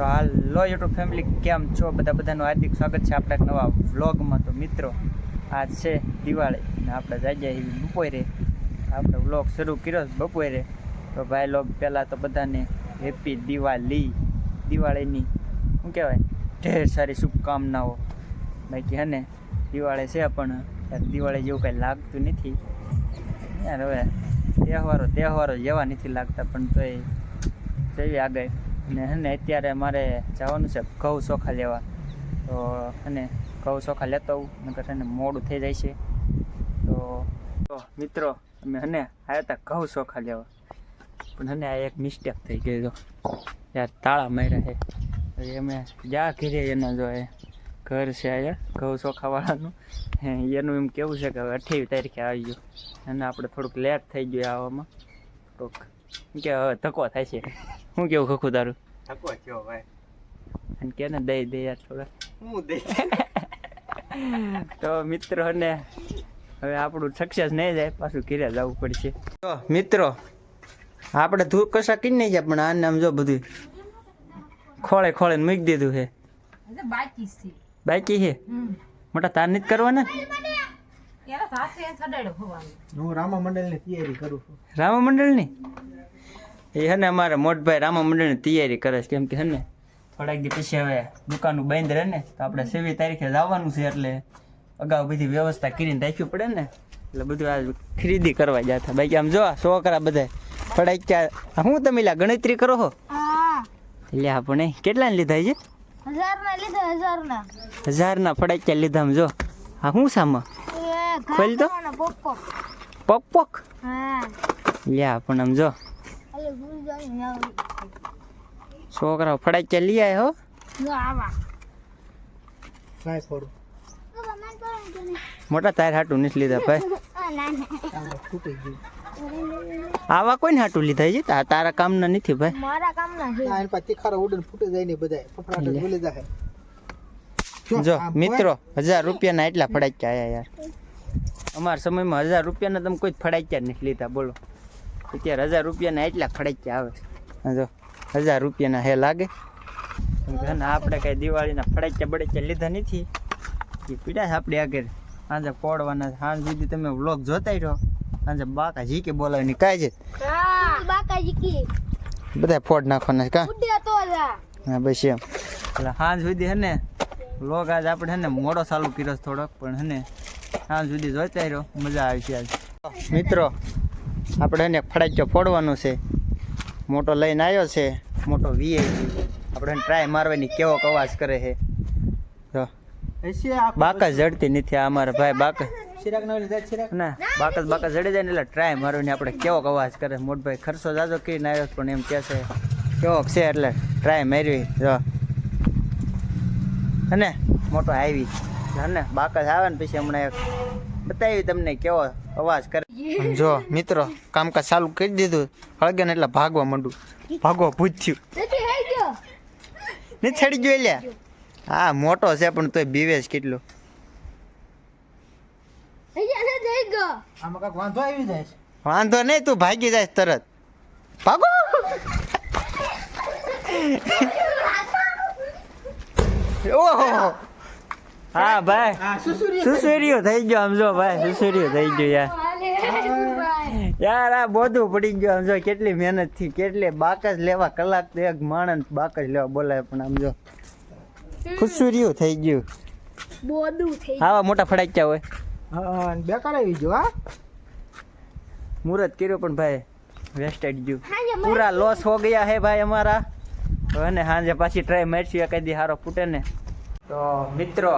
તો હાલો YouTube family કેમ છો બધાનું હાર્દિક સ્વાગત છે આપણા એક નવા વ્લોગમાં. તો મિત્રો આજ છે દિવાળી અને આપણે જાગ્યા એવી બપોરે આપણે વ્લોગ શરૂ કર્યો બપોરે. તો ભાઈ લોગ પહેલાં તો બધાને હેપી દિવાળીની શું કહેવાય ઢેર સારી શુભકામનાઓ. બાકી હે ને દિવાળી છે પણ દિવાળી જેવું કાંઈ લાગતું નથી યાર. હવે તહેવારો જેવા નથી લાગતા પણ તો એ જઈએ આગળ. અને હે ને અત્યારે મારે જવાનું છે ઘઉં ચોખા લેવા. તો અને ઘઉં ચોખા લેતો આવું નકર એને મોડું થઈ જાય છે. તો મિત્રો અમે હને આવ્યા હતા ઘઉં ચોખા લેવા પણ હને આ એક મિસ્ટેક થઈ ગઈ. તો યાર તાળા માર્યા છે. અમે જ્યાં ઘીરે એના જો એ ઘર છે અહીંયા ઘઉં ચોખાવાળાનું એનું એમ કેવું છે કે હવે 28 તારીખે આવી ગયો અને આપણે થોડુંક લેટ થઈ ગયું આવવામાં. થોડુંક કે હવે ધક્કો થાય છે. શું કેવું ખખું તારું? ધક્કો થયો ભાઈ. અને કે ને દઈ યાર થોડા હું દઈ. તો મિત્રો ને હવે આપણું સક્સેસ નહીં જાય પાછું ઘીરે જવું પડશે. તો મિત્રો આપણે ધૂળ કશા કરી નહીં છે પણ આને આમ જો બધું ખોળે ને મૂકી દીધું છે. બાકી છે મોટા તાર નથી કરવાના. હું રામા મંડળની તૈયારી કરું છું. રામા મંડળની એ હે ને અમારા મોટભાઈ રામા મંડળની તૈયારી કરે છે. કેમ કે હે ને થોડાક દી પછી હવે દુકાનું બંધ રહે ને તો આપણે 27 તારીખે જવાનું છે એટલે અગાઉ બધી વ્યવસ્થા કરીને રાખવી પડે ને એટલે બધું આ ખરીદી કરવા જતા. બાકી આમ જો છોકરા બધા ફડાક્યા. શું તમે લા ગણતરી કરો છો? એટલે આપણે કેટલાને લીધા છે? 1000ના ફડાક્યા લીધા. આમ જો હા શું સામા ખોલ તો પોક લ્યા પણ આમ જો છોકરાઓ ફડાક્યા લઈ આય હો. મોટા તાર હાટું નથી લીધા ભાઈ. આવા કોઈ ને હાટું લીધા છે તારા કામના નથી ભાઈ. મારા કામના છે. આ પછી તીખારા ઉડન ફૂટી જાય ને બધાય ફફડાટ ભૂલી જાય. જો મિત્રો 1000 રૂપિયાના એટલા ફડાક્યા આયા યાર. અમારા સમયમાં 1000 રૂપિયાના તમે કોઈ ફડાક્યા નથી લીધા બોલો. અત્યારે 1000 રૂપિયાના એટલા ફડાક્યા આવે. જો 1000 રૂપિયાના હે લાગે. આપણે કઈ દિવાળીના ફડાક્યા લીધા નથી. એ પીડા છે આપણે આગળ સાંજે પોડવાના. સાંજ સુધી તમે વ્લોગ જોતા રહ્યો. સાંજે બાકા જી બોલાવીને કાંઈ છે બધા ફોડ નાખવાના કા. હા બસ એમ એટલે સાંજ સુધી હે ને વ્લોગ આજ આપણે હે ને મોડો ચાલુ કર્યો થોડોક પણ હે ને સાંજ સુધી જોતા રહ્યો મજા આવી છે આજ. મિત્રો આપણે એને ફડાક્યો ફોડવાનું છે. મોટો લઈને આવ્યો છે મોટો વીઆઈપી. આપણે ટ્રાય મારવાની કેવો અવાજ કરે છે. જો બાકસ જડતી નથી આ અમારા ભાઈ. બાકસ ના બાકસ જડી જાય ને એટલે ટ્રાય મારવાની આપણે કેવો અવાજ કરે. મોટભાઈ ખર્ચો જાજો કરીને આવ્યો પણ એમ કહે છે કેવો છે એટલે ટ્રાય મારવી. જો અને મોટો આવી ને બાકસ આવે ને પછી હમણાં એક બતાવી તમને કેવો અવાજ કરે. જો મિત્રો કામકાજ ચાલુ કરી દીધું. હળગે ને એટલે ભાગવા માંડું. ભાગવા પૂછ્યું નથી છડી ગયો એટલે હા મોટો છે પણ તોય બીવેશ કેટલો. વાંધો નહીં તું ભાગી જાય તરત. ભાગો ઓહો હા ભાઈ સુસુરિયો થઈ ગયો. આમ જો ભાઈ સુસુરિયો થઈ ગયો યાર. આ બધું પડી ગયું. આમ જો કેટલી મહેનત થી કેટલી બાકસ લેવા કલાક તો એક માણસ બાકસ લેવા બોલાય પણ આમ જો સુસુરિયું થઈ ગયું. આવા મોટા ફડાક્યા હોય બેકાર આવી ગયો. હા મુહૂર્ત કર્યો પણ ભાઈ વેસ્ટેડ ગયું. પૂરા લોસ હો ગયા હે ભાઈ અમારા. અને સાંજે પાછી ટ્રાય મારશું કઈ દી સારો ફૂટે ને. તો મિત્રો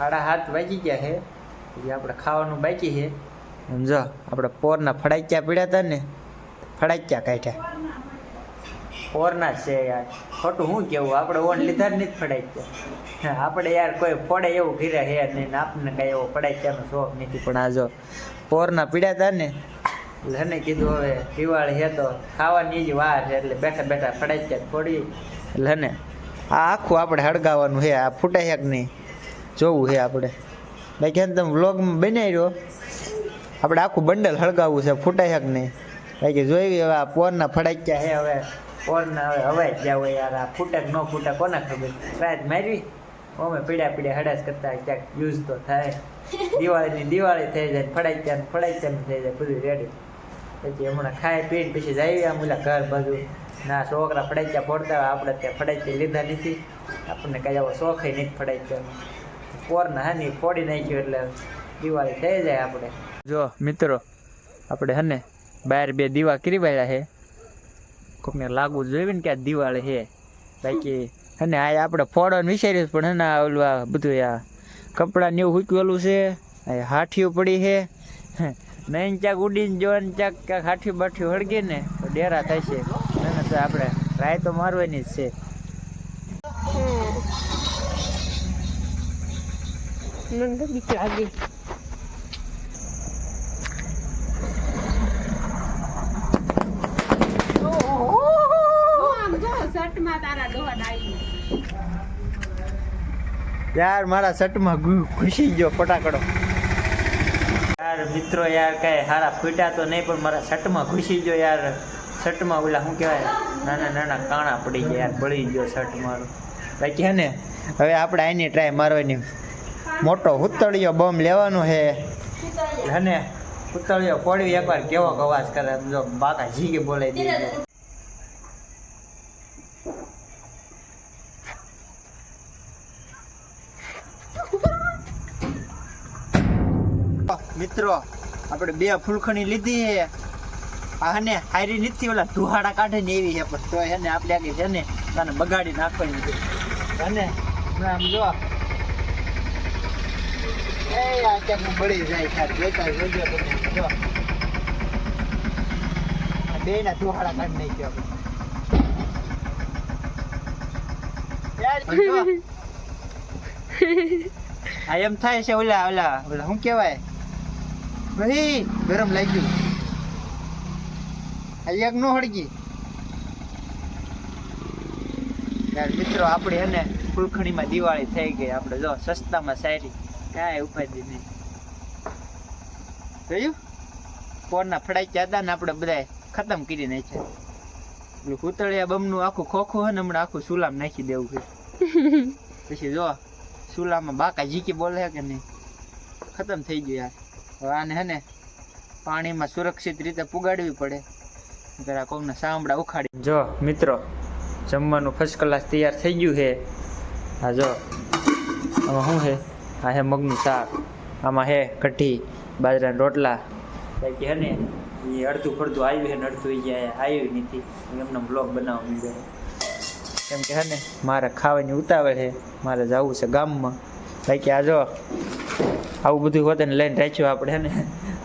7:30 વાગી ગયા છે. એ આપણે ખાવાનું બાકી છે. સમજો આપણે પોરના ફડાક્યા પીડ્યા હતા ને ફડાક્યા કાઢ્યા પોરના જ છે યાર. ખોટું શું કેવું આપણે ઓન લીધા જ નથી ફડાક્યા. આપણે યાર કોઈ ફોડે એવું ઘીરે હે નહીં ને આપણને કાંઈ એવો ફડાક્યાનો શોખ નથી. પણ આ જો પોરના પીડ્યા હતા ને એટલે એને કીધું હવે દિવાળી છે તો ખાવાની જ વાર છે એટલે બેઠા ફડાક્યા ફોડી એટલે ને આ આખું આપણે હળગાવવાનું છે. આ ફૂટાય છે કે નહીં જોવું છે આપણે. બાકી તમે વ્લોગમાં બનાવી રહ્યો આપણે આખું બંડલ હળગાવવું છે ફૂટાય છે કે નહીં. બાકી જોઈ હવે આ પોરના ફડાક્યા છે હવે પોરના હવે હવાય જ જાવ યાર, આ ફૂટે કે ન ફૂટે કોને ખબર. ટ્રાય મારવી અમે પીડા હડાસ કરતા ક્યાંક યુઝ તો થાય. દિવાળી થઈ જાય, ફડાઈ થઈ જાય, બધું રેડી. પછી હમણાં ખાઈ પીને પછી જાય આમ ઓલા ઘર બાજુ. ના છોકરા ફડાઈ ફોડતા હોય, આપણે ત્યાં ફડાઈ લીધા નથી, આપણને કઈ આવો શોખ નથી ફડાઈ. પોરના હાની ફોડી નાખ્યું એટલે દિવાળી થઈ જાય આપણે. જો મિત્રો આપણે હને બહાર 2 દીવા કરી વાળ્યા છે. કોકને લાગવું જોઈએ ને કે આ દિવાળી છે. બાકી અને આ આપણે ફોડવાનું વિચાર્યું પણ હે ને ઓલું બધું આ કપડાં ને એવું હૂકવેલું છે. આ હાઠીઓ પડી છે, નહીં ચાક ઉડીને જો ને ચાક ક્યાંક હાઠી બાઠી હળગે ને તો ડેરા થાય છે. એને તો આપણે રાય તો મારવાની જ છે. યાર મારા શર્ટમાં ઘૂસી ગયો ફટાકડો. યાર મિત્રો યાર કઈ હારા ફૂટ્યા તો નહીં પણ મારા શર્ટમાં ઘૂસી ગયો યાર. શર્ટમાં ઓલા શું કહેવાય નાના કાણા પડી ગયા યાર, બળી ગયો શર્ટ મારો. બાકી હે ને હવે આપણે આની ટ્રાય મારવાની. મોટો હુતળિયો બોમ્બ લેવાનો છે અને હુતળિયો ફોડવી એકવાર કેવો અવાજ કરે જો બાકા ઝીકી બોલાવી દે. મિત્રો આપણે 2 ફૂલખણી લીધી છે. આને હારી નથી ઓલા ધુહાડા કાઢે ને એવી છે, પણ તો એને આપણે આગળ છે ને તને બગાડી નાખવાની છે. અને આમ જો એ આ ક્યાંક બળી જાય યાર, જોતા જોજો તમે જો આ 2ના ધુહાડા કાઢી નાખ્યો આપણે યાર. આ એમ થાય છે ઓલા શું કહેવાય ભાઈ ગરમ લાગ્યું. આ એક નો હળગી યાર. મિત્રો આપણે હે ને ફૂલખણીમાં દિવાળી થઈ ગઈ. આપણે જો સસ્તામાં સારી કાંઈ ઉપાધિ નહીં. જોયું પોરના ફડાક્યા હતા ને આપણે બધા ખતમ કરી નાખ્યા. પેલું કૂતળિયા બમનું આખું ખોખું હે ને હમણાં આખું સુલામ નાખી દેવું છે. પછી જો સુલામાં બાકા ઝીકી બોલે કે નહીં, ખતમ થઈ ગયું યાર. હવે આને હે ને પાણીમાં સુરક્ષિત રીતે પુગાડવી પડે. જરા કોકના સાંભળા ઉખાડી. જો મિત્રો જમવાનું ફર્સ્ટ ક્લાસ તૈયાર થઈ ગયું છે. હા જો આમાં શું છે, આ હે મગનું શાક, આમાં હે કઢી, બાજરાના રોટલા. બાકી હે ને એ અડધું ફડધું આવ્યું છે ને અડધું આવ્યું નથી. એમને બ્લોગ બનાવવા માંડ્યો કેમ કે હે ને મારે ખાવાની ઉતાવળ છે, મારે જવું છે ગામમાં. બાકી આ જો આવું બધું હોતે ને લઈને રાખ્યું આપણે હે ને.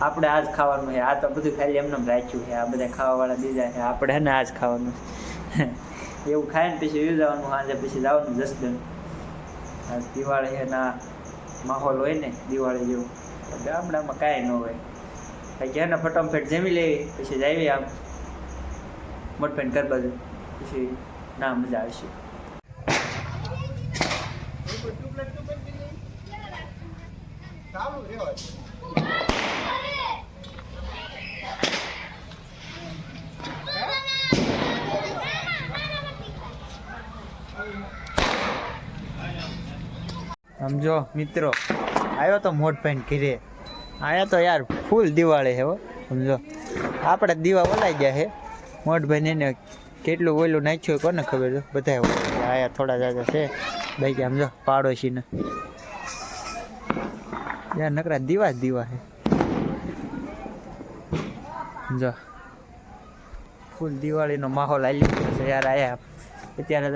આપણે આજ ખાવાનું છે. આ તો બધું ખાલી એમને રાખ્યું છે. આ બધા ખાવાવાળા બીજા છે, આપણે હે ને આજ ખાવાનું છે. એવું ખાય ને પછી જવાનું સાંજે પછી જવાનું જસદણ. આ દિવાળી છે ના માહોલ હોય ને દિવાળી જેવું, ગામડામાં કાંઈ ન હોય. બાકી હે ને ફટોફટ જમી લેવી પછી જાવી આમ મોટપેન કર બાજુ, પછી ના મજા આવશે. સમજો મિત્રો આવ્યો તો મોટભાઈ ઘીરે. આયા તો યાર ફૂલ દિવાળી છે હો. સમજો આપણે દીવા ઓલાઈ ગયા છે. મોટભાઈને એને કેટલું ઓલું નાખ્યું કોને ખબર છે. બધા આયા થોડા જાજા છે. બાકી આમ જો પાડોશીને યાર નકરા દીવા જ દીવા છે. જો ફૂલ દિવાળીનો માહોલ આવી ગયો છે યાર. આયા અત્યારે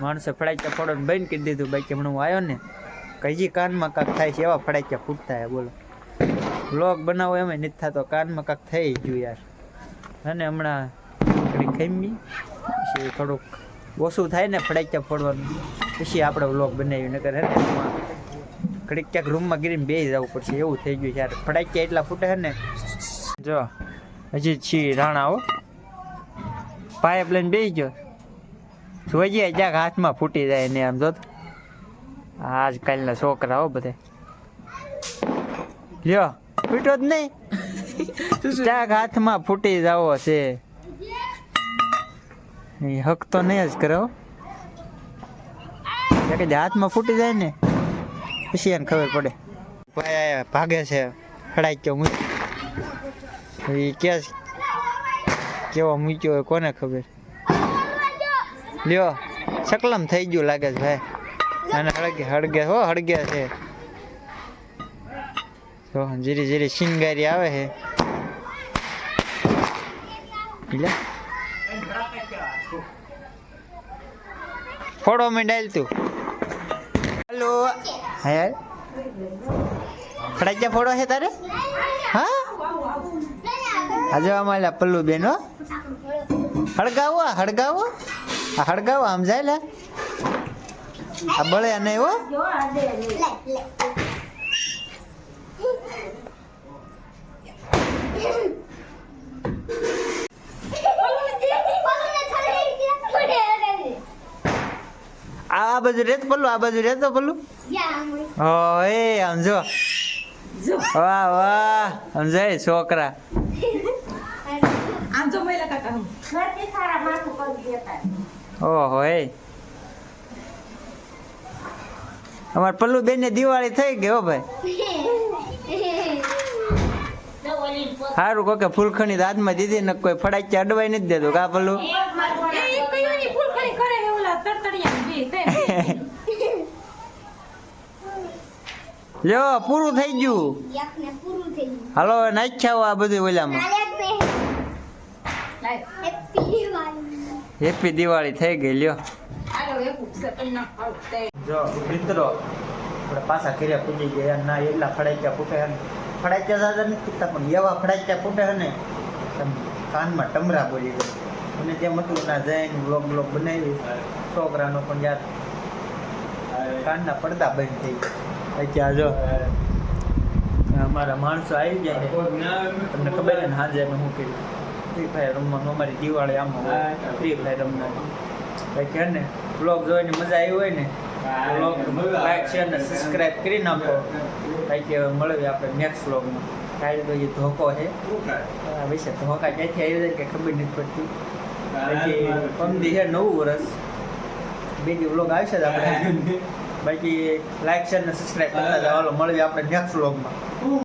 માણસે ફડાક્યા ફોડવાનું બંધ કરી દીધું. બાકી હમણાં હું આવ્યો ને કઈ કાનમાં કાંક થાય છે એવા ફડાક્યા ફૂટતા બોલો. બ્લોગ બનાવો એમાં નથી થતો, કાનમાં કાંક થઈ ગયું યાર. અને હમણાં ઘડી ખમી પછી થોડુંક ઓછું થાય ને ફડાક્યા ફોડવાનું પછી આપણે બ્લોગ બનાવી. નકર હે ને ઘડીક ક્યાંક રૂમમાં ગીરીને બેસી જવું પડશે એવું થઈ ગયું યાર. ફડાક્યા એટલા ફૂટે છે ને. જો હજી છી રાણા હો પાઇપ લઈને બેસી ગયો. જોઈએ જ્યાંક હાથમાં ફૂટી જાય ને આમ જો આજકાલના છોકરા હો બધા. લ્યો ફૂટ્યો જ નહીં, ક્યાંક હાથમાં ફૂટી જાવો છે. એ હક તો નહીં જ કરે હો. કે હાથમાં ફૂટી જાય ને પછી એને ખબર પડે. ભાઈ ભાગે છે હડાઈ ગયો મૂકી એ ક્યાં કેવો મૂક્યો હોય કોને ખબર. લ્યો સકલમ થઈ ગયું લાગે છે ભાઈ. અને હળગે હો હળગે છે. તો જીરી જીરી શિંગારી આવે છે. લે ફોડો મેં ડાલ તું. હેલો હે ખડાજા ફોડો છે તારે? હા આજે અમારે પલ્લુ બેન હો. હળગાવો હળગાવો આ હળગાવો આમ જાય લે આ બળે નહીં હો. આ બાજુ રેત પલ્લુ આ બાજુ રેતો પલ્લુ. હો એ આમ જો વાહ વાહ આમ જાય છોકરા. ઓહો એ અમાર પલ્લુ બેન ને દિવાળી થઈ ગઈ હો ભાઈ. સારું કોકે ફૂલખણી હાથમાં દીધી ને કોઈ ફડાકી અડવાઈ નથી દેતું કા પલ્લુ. લ્યો પૂરું થઈ ગયું. હાલો નાખ્યા આ બધું ઓલામાં. હેપી દિવાળી થઈ ગઈ લ્યો. જો મિત્રો આપણે પાછા ઘરે પૂજી ગયા ના એટલા ફડાક્યા ફૂટે હે. ફડાક્યા દાદા નથી ફૂટતા પણ એવા ફડાક્યા ફૂટે હે ને કાનમાં ટમરા બોલી જાય. અને જેમ હતું ના જઈને બ્લોગ બનાવી છોકરાનો પણ યાર કાનના પડદા બંધ થઈ ગયા. જો અમારા માણસો આવી જાય તમને ખબર ને હાજે અમે શું કર્યું ફ્રી ફાયર રમવાનું. અમારી દિવાળી આમાં ફ્રી ફાયર રમવાનું. કે ને બ્લોગ જોઈને મજા આવી હોય ને બ્લોગ લાઈક શેર ને સબસ્ક્રાઈબ કરી નાખો. કારણ કે મળવી આપણે નેક્સ્ટ બ્લોગમાં. કાલે તો એ ધોકો છે વિશે ધોકા ક્યાંથી આવી જાય કે ખબર નથી પડતી. પછી પમદી છે નવું વર્ષ બીજી વ્લોગ આવશે જ આપણે. બાકી લાઈક શેર ને સબસ્ક્રાઈબ કરતા જાવ. મળીએ આપણે નેક્સ્ટ વ્લોગમાં.